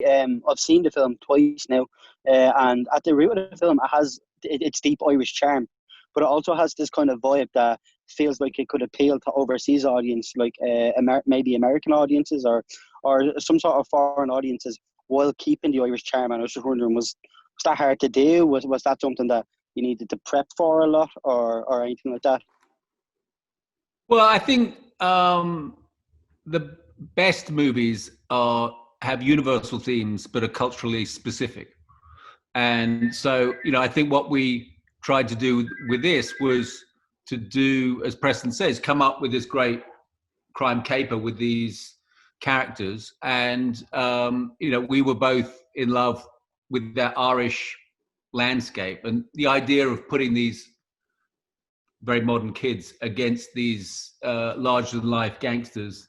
I've seen the film twice now, and at the root of the film, it has its deep Irish charm, but it also has this kind of vibe that feels like it could appeal to overseas audience, like maybe American audiences or some sort of foreign audiences, while keeping the Irish charm. And I was just wondering, was that hard to do? Was that something that you needed to prep for a lot, or anything like that? Well, I think the best movies have universal themes but are culturally specific. And so, I think what we tried to do with this was to do, as Preston says, come up with this great crime caper with these characters. And, we were both in love with that Irish landscape and the idea of putting these very modern kids against these larger-than-life gangsters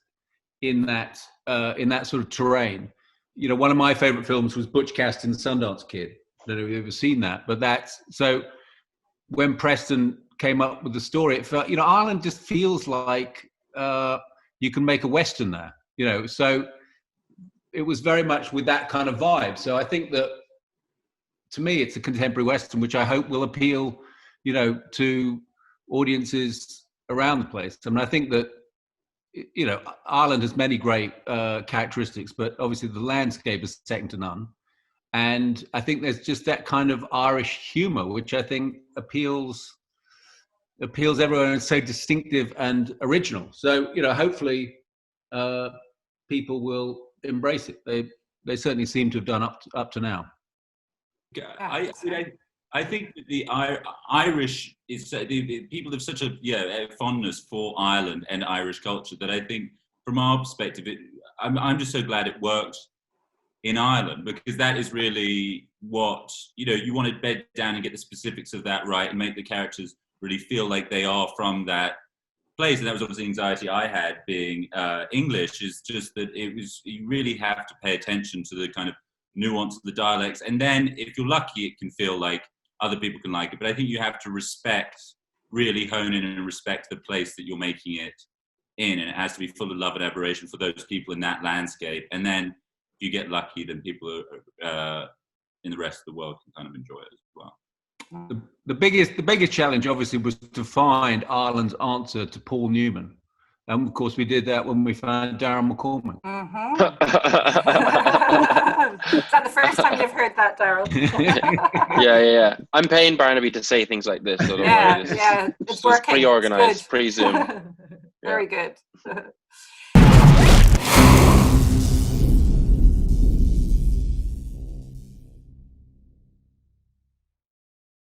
in that sort of terrain. One of my favorite films was Butch Cassidy's Sundance Kid. I don't know if you've ever seen that, but that's so. When Preston came up with the story, it felt, Ireland just feels like you can make a Western there. So it was very much with that kind of vibe. So I think that, to me, it's a contemporary Western, which I hope will appeal, to audiences around the place. I mean, I think that, Ireland has many great characteristics, but obviously the landscape is second to none. And I think there's just that kind of Irish humor, which I think appeals everyone, and it's so distinctive and original. So, hopefully people will embrace it. They certainly seem to have done up to now. I think that the Irish the people have such a fondness for Ireland and Irish culture that I think, from our perspective, I'm just so glad it worked in Ireland, because that is really what you want to bed down and get the specifics of that right and make the characters really feel like they are from that place. And that was obviously anxiety I had being English, is just that you really have to pay attention to the kind of nuance of the dialects, and then if you're lucky it can feel like other people can like it. But I think you have to really hone in and respect the place that you're making it in, and it has to be full of love and admiration for those people in that landscape. And then if you get lucky, then people in the rest of the world can kind of enjoy it as well. The biggest challenge obviously was to find Ireland's answer to Paul Newman. And of course we did that when we found Darren McCormack. Mm-hmm. Is that the first time you've heard that, Daryl? Yeah. I'm paying Barnaby to say things like this. So it's working. Pre-organised, pre-Zoom. Very good.